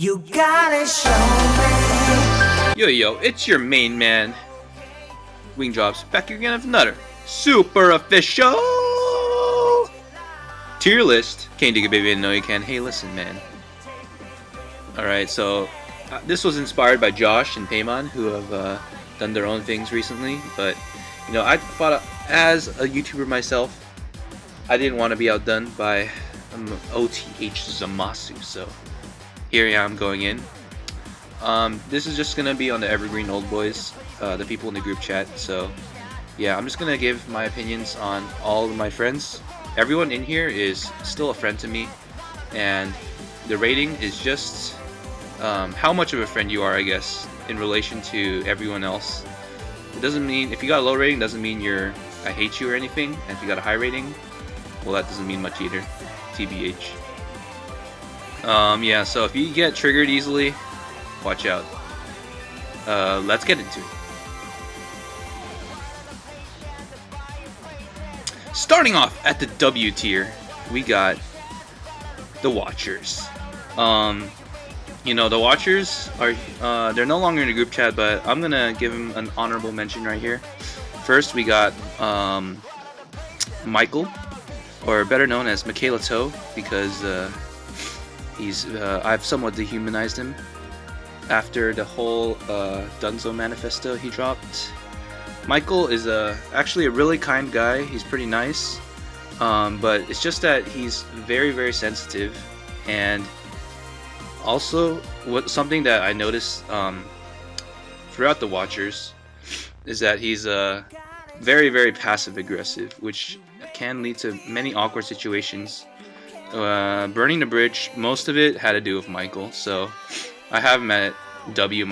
You gotta show me. Yo, it's your main man, Wing Drops, back again with another super official tier list. Can't dig it, baby, and know you can. Hey, listen, man. Alright, so this was inspired by Josh and Paymon, who have done their own things recently, but you know, I thought as a YouTuber myself, I didn't want to be outdone by OTH Zamasu, so here I am going in. This is just gonna be on the Evergreen old boys, the people in the group chat. So yeah, I'm just gonna give my opinions on all of my friends. Everyone in here is still a friend to me, and the rating is just how much of a friend you are, I guess, in relation to everyone else. It doesn't mean, if you got a low rating, doesn't mean I hate you or anything, and if you got a high rating, well, that doesn't mean much either, TBH. Yeah, so if you get triggered easily, watch out. Let's get into it. Starting off at the W tier, we got the Watchers. You know, the Watchers are they're no longer in the group chat, but I'm gonna give them an honorable mention right here. First, we got Michael, or better known as Michaela Toe, because I've somewhat dehumanized him after the whole Dunzo manifesto he dropped. Michael is actually a really kind guy. He's pretty nice, but it's just that he's very, very sensitive. And also, something that I noticed throughout the Watchers is that he's very, very passive aggressive, which can lead to many awkward situations. Burning the bridge, most of it had to do with Michael, so I have him at W-.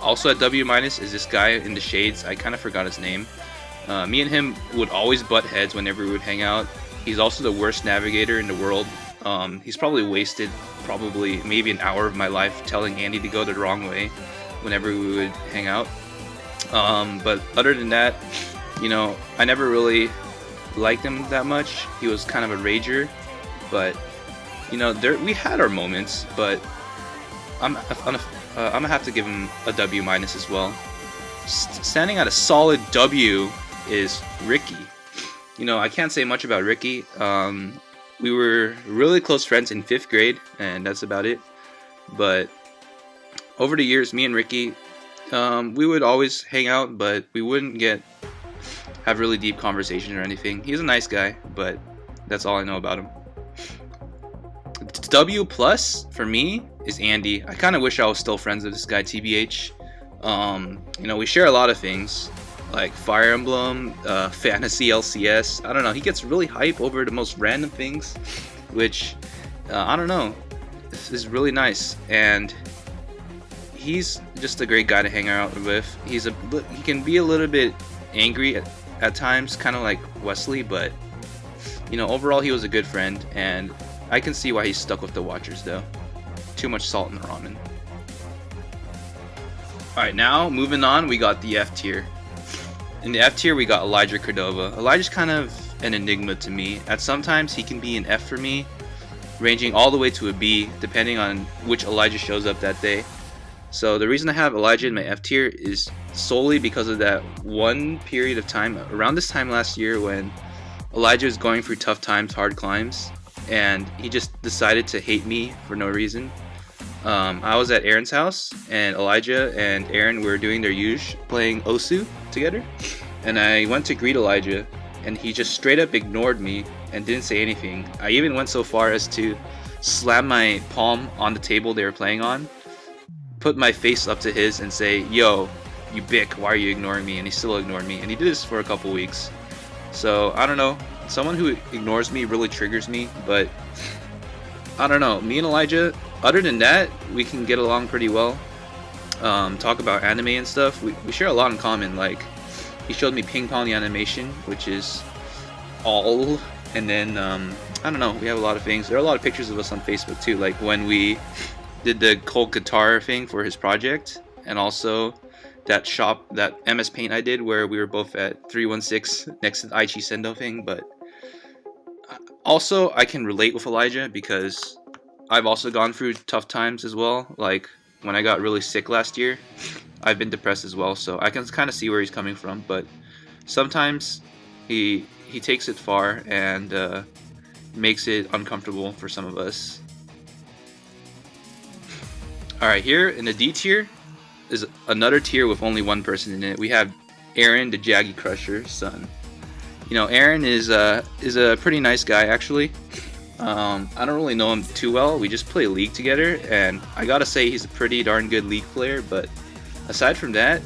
Also at W- is this guy in the shades. I kind of forgot his name. Me and him would always butt heads whenever we would hang out. He's also the worst navigator in the world. He's probably wasted maybe an hour of my life telling Andy to go the wrong way whenever we would hang out. But other than that, you know, I never really liked him that much. He was kind of a rager. But you know, we had our moments, but I'm gonna have to give him a W- as well. Standing at a solid W is Ricky. You know, I can't say much about Ricky. We were really close friends in 5th grade, and that's about it. But over the years, me and Ricky, we would always hang out, but we wouldn't have really deep conversations or anything. He's a nice guy, but that's all I know about him. W+ for me is Andy. I kind of wish I was still friends with this guy, TBH. You know, we share a lot of things, like Fire Emblem, Fantasy LCS. I don't know, he gets really hype over the most random things, which, I don't know, is really nice. And he's just a great guy to hang out with. He can be a little bit angry at times, kind of like Wesley, but, you know, overall he was a good friend, and I can see why he's stuck with the Watchers, though. Too much salt in the ramen. Alright, now moving on, we got the F tier. In the F tier, we got Elijah Cordova. Elijah's kind of an enigma to me. At sometimes, he can be an F for me, ranging all the way to a B, depending on which Elijah shows up that day. So the reason I have Elijah in my F tier is solely because of that one period of time, around this time last year, when Elijah was going through tough times, hard climbs, and he just decided to hate me for no reason. I was at Aaron's house, and Elijah and Aaron were doing their usual, playing Osu together, and I went to greet Elijah, and he just straight up ignored me and didn't say anything. I even went so far as to slam my palm on the table they were playing on, put my face up to his, and say, "Yo, you bick, why are you ignoring me?" And he still ignored me, and he did this for a couple weeks. So I don't know, someone who ignores me really triggers me, but I don't know, me and Elijah, other than that, we can get along pretty well. Talk about anime and stuff. We share a lot in common. Like, he showed me Ping Pong the animation, which is all, and then I don't know, we have a lot of things. There are a lot of pictures of us on Facebook too, like when we did the cold guitar thing for his project, and also that MS Paint I did where we were both at 316 next to the Aichi Sendo thing. But also, I can relate with Elijah because I've also gone through tough times as well. Like when I got really sick last year, I've been depressed as well. So I can kind of see where he's coming from. But sometimes he takes it far and makes it uncomfortable for some of us. All right, here in the D tier is another tier with only one person in it. We have Aaron, the Jaggy Crusher's son. You know, Aaron is a pretty nice guy actually. I don't really know him too well. We just play League together, and I gotta say he's a pretty darn good League player. But aside from that,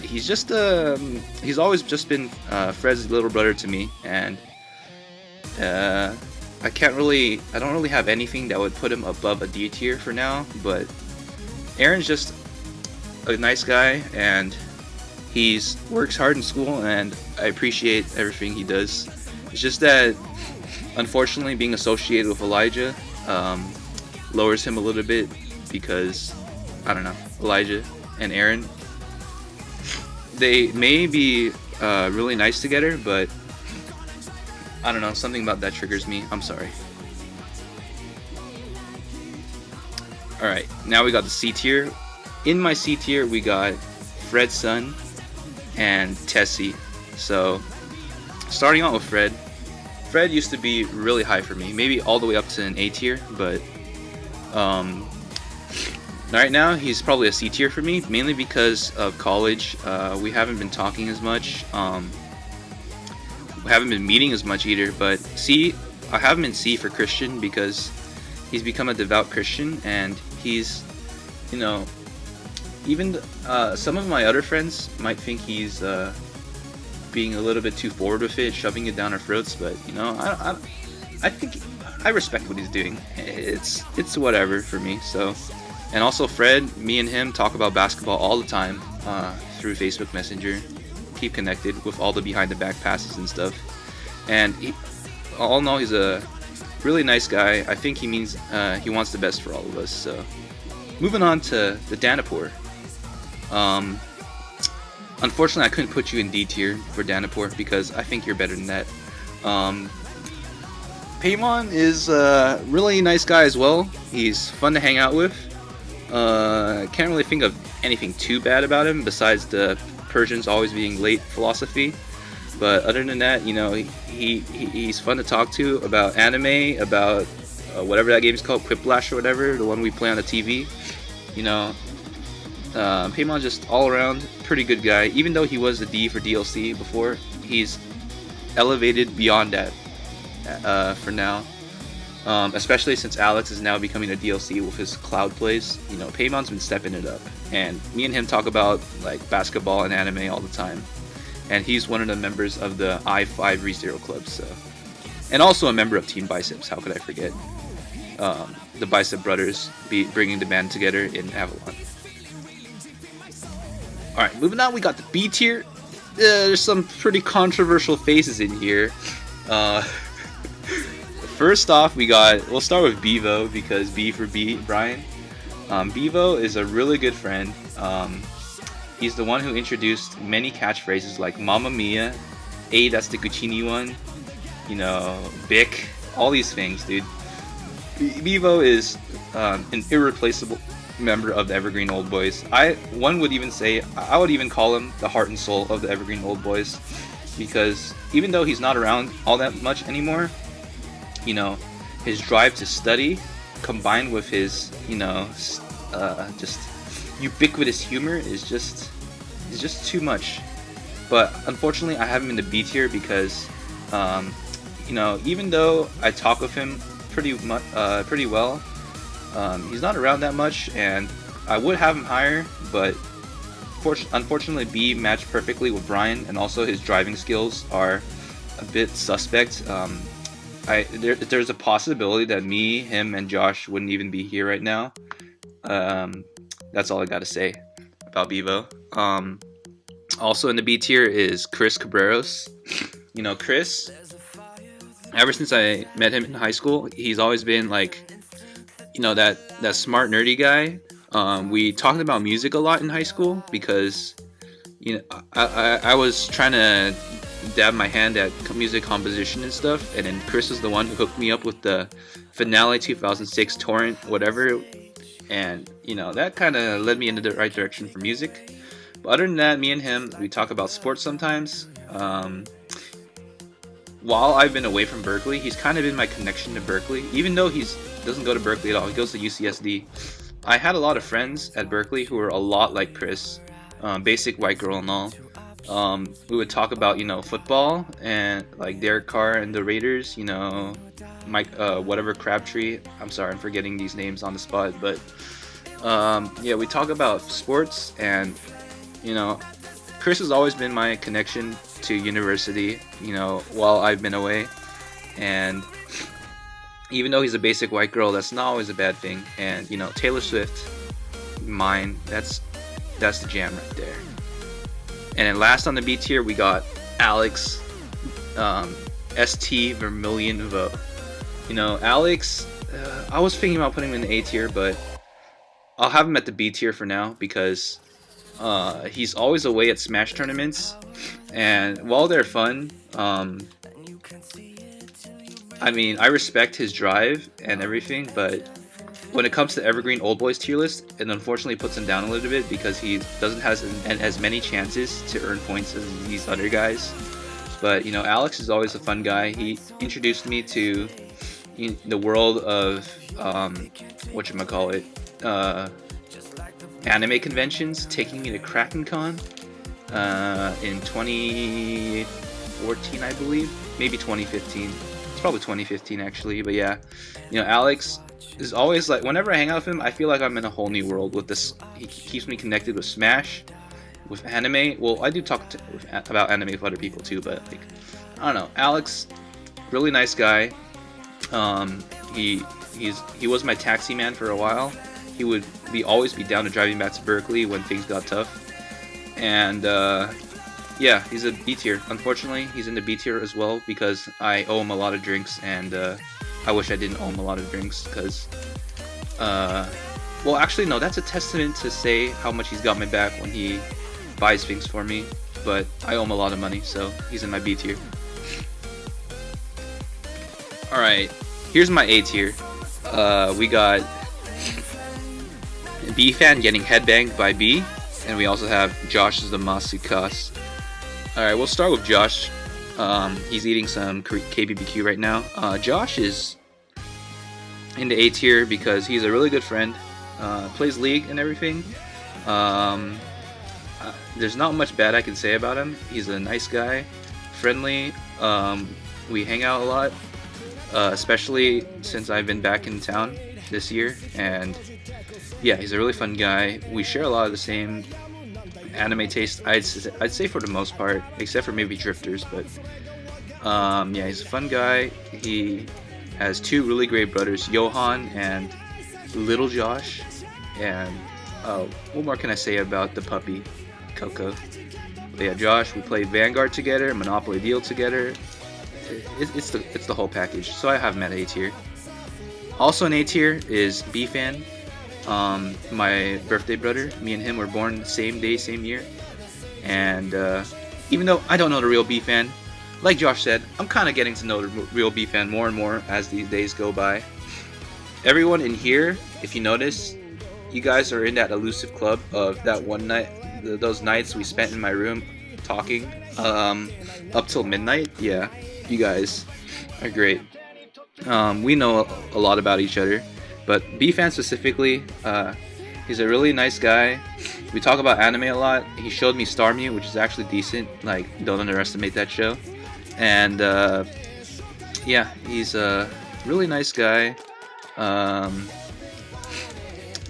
he's just he's always just been Fred's little brother to me, and I don't really have anything that would put him above a D tier for now. But Aaron's just a nice guy, and he's works hard in school, and I appreciate everything he does. It's just that unfortunately being associated with Elijah lowers him a little bit, because I don't know, Elijah and Aaron, they may be really nice together, but I don't know, something about that triggers me. I'm sorry. Alright, now we got the C tier. In my C tier we got Fred's son and Tessie. So starting out with Fred used to be really high for me, maybe all the way up to an A tier, but right now he's probably a C tier for me, mainly because of college. We haven't been talking as much, we haven't been meeting as much either. But C, I have him in C for Christian because he's become a devout Christian, and he's, you know, even some of my other friends might think he's being a little bit too forward with it, shoving it down our throats, but you know, I think I respect what he's doing. It's whatever for me. So, and also Fred, me and him talk about basketball all the time through Facebook Messenger. Keep connected with all the behind the back passes and stuff. And all in all, he's a really nice guy. I think he means he wants the best for all of us. So, moving on to the Danapur. Unfortunately, I couldn't put you in D tier for Danapur because I think you're better than that. Paimon is a really nice guy as well. He's fun to hang out with. Can't really think of anything too bad about him besides the Persians always being late philosophy. But other than that, you know, he's fun to talk to about anime, about whatever that game's called, Quiplash or whatever, the one we play on the TV. You know, Paymon's just all around pretty good guy. Even though he was a D for DLC before, he's elevated beyond that for now. Especially since Alex is now becoming a DLC with his cloud plays. You know, Paymon's been stepping it up, and me and him talk about like basketball and anime all the time. And he's one of the members of the I5 ReZero Club, so, and also a member of Team Biceps. How could I forget? The Bicep brothers bringing the band together in Avalon. Alright, moving on, we got the B tier. There's some pretty controversial faces in here. First off, we'll start with Bevo, because B for Brian. Bevo is a really good friend. He's the one who introduced many catchphrases like Mamma Mia, hey, that's the Guccini one, you know, Bic, all these things, dude. Bevo is an irreplaceable member of the Evergreen Old Boys. One would even say, I would even call him the heart and soul of the Evergreen Old Boys, because even though he's not around all that much anymore, you know, his drive to study combined with his, you know, just ubiquitous humor is just too much. But unfortunately, I have him in the B tier because, you know, even though I talk with him pretty well, he's not around that much, and I would have him higher, but unfortunately B matched perfectly with Brian, and also his driving skills are a bit suspect. There's a possibility that me, him, and Josh wouldn't even be here right now. That's all I gotta say about Bevo. Also in the B tier is Chris Cabreros. You know, Chris, ever since I met him in high school, he's always been like, you know, that smart nerdy guy. We talked about music a lot in high school because, you know, I was trying to dabbed my hand at music composition and stuff, and then Chris is the one who hooked me up with the Finale 2006 torrent, whatever, and you know that kind of led me into the right direction for music. But other than that, me and him, we talk about sports sometimes. While I've been away from Berkeley, he's kind of been my connection to Berkeley, even though he doesn't go to Berkeley at all. He goes to UCSD. I had a lot of friends at Berkeley who were a lot like Chris, basic white girl and all. We would talk about, you know, football and like Derek Carr and the Raiders, you know, Mike, whatever Crabtree. I'm sorry, I'm forgetting these names on the spot, but yeah, we talk about sports, and you know, Chris has always been my connection to university, you know, while I've been away, and even though he's a basic white girl, that's not always a bad thing. And you know, Taylor Swift, mine, that's the jam right there. And then last on the B tier, we got Alex, ST Vermilion Vote. You know, Alex, I was thinking about putting him in the A tier, but I'll have him at the B tier for now because he's always away at Smash tournaments, and while they're fun, I mean, I respect his drive and everything, but when it comes to Evergreen Old Boys tier list, it unfortunately puts him down a little bit because he doesn't have as many chances to earn points as these other guys. But you know, Alex is always a fun guy. He introduced me to the world of whatchamacallit, anime conventions, taking me to Kraken Con in 2014, I believe, maybe 2015. It's probably 2015 actually, but yeah, you know, Alex is always like, whenever I hang out with him, I feel like I'm in a whole new world with this. He keeps me connected with Smash, with anime. Well, I do talk about anime with other people too, but like, I don't know. Alex, really nice guy. He was my taxi man for a while. He would always be down to driving back to Berkeley when things got tough. And yeah, he's a B tier. Unfortunately, he's in the B tier as well because I owe him a lot of drinks, and I wish I didn't owe him a lot of drinks because, well, actually, no, that's a testament to say how much he's got my back when he buys things for me, but I owe him a lot of money, so he's in my B tier. Alright, here's my A tier. We got B fan getting headbanged by B, and we also have Josh as the Masukas. Alright, we'll start with Josh. He's eating some KBBQ right now. Josh is in the A tier because he's a really good friend, plays League and everything. There's not much bad I can say about him. He's a nice guy, friendly. We hang out a lot, especially since I've been back in town this year, and yeah, he's a really fun guy. We share a lot of the same anime taste, I'd say for the most part, except for maybe Drifters, but yeah, he's a fun guy. He has two really great brothers, Johan and Little Josh, and what more can I say about the puppy, Coco? But yeah, Josh, we play Vanguard together, Monopoly Deal together. It's the whole package, so I have him at A tier. Also in A tier is B fan, my birthday brother. Me and him were born the same day, same year, and even though I don't know the real B fan, like Josh said, I'm kind of getting to know the real B fan more and more as these days go by. Everyone in here, if you notice, you guys are in that elusive club of that one night, those nights we spent in my room talking up till midnight. Yeah, you guys are great. We know a lot about each other, but B-Fan specifically, he's a really nice guy. We talk about anime a lot. He showed me Star Mew, which is actually decent. Like, don't underestimate that show. And yeah, he's a really nice guy.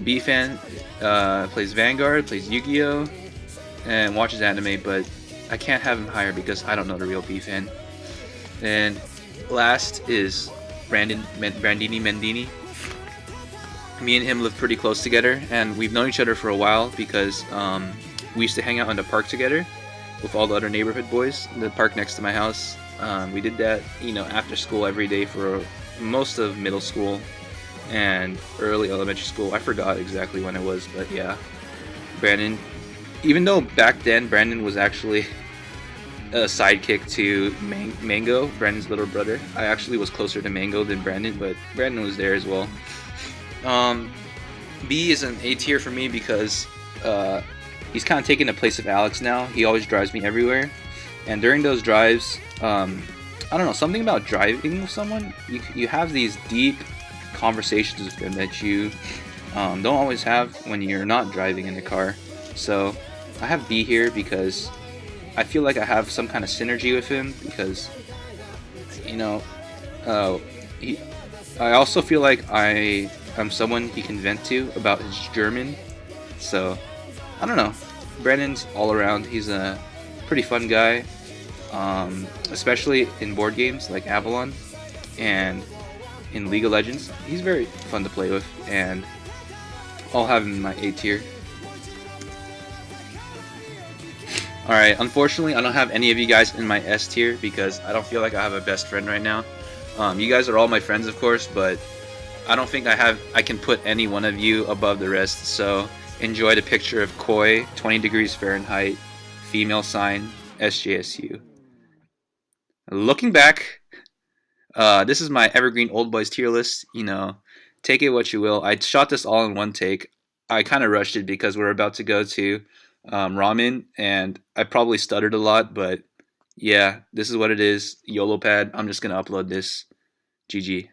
B-Fan plays Vanguard, plays Yu-Gi-Oh, and watches anime, but I can't have him higher because I don't know the real B-Fan. And last is Brandini Mendini. Me and him live pretty close together, and we've known each other for a while because we used to hang out in the park together with all the other neighborhood boys in the park next to my house. We did that, you know, after school every day for most of middle school and early elementary school. I forgot exactly when it was, but yeah, Brandon, even though back then Brandon was actually a sidekick to Mango, Brandon's little brother. I actually was closer to Mango than Brandon, but Brandon was there as well. B is an A tier for me because he's kind of taking the place of Alex now. He always drives me everywhere, and during those drives, I don't know, something about driving with someone. You have these deep conversations with them that you don't always have when you're not driving in the car. So I have B here because I feel like I have some kind of synergy with him because, you know, I also feel like I'm someone he can vent to about his German. So I don't know. Brandon's all around. He's a pretty fun guy, especially in board games like Avalon and in League of Legends. He's very fun to play with, and I'll have him in my A tier. Alright, unfortunately I don't have any of you guys in my S tier because I don't feel like I have a best friend right now. You guys are all my friends, of course, but I don't think I can put any one of you above the rest. So enjoy the picture of Koi, 20 degrees Fahrenheit, female sign, SJSU. Looking back, this is my Evergreen Old Boys tier list. You know, take it what you will. I shot this all in one take. I kind of rushed it because we're about to go to ramen, and I probably stuttered a lot, but yeah, this is what it is. YOLO pad. I'm just gonna upload this. GG.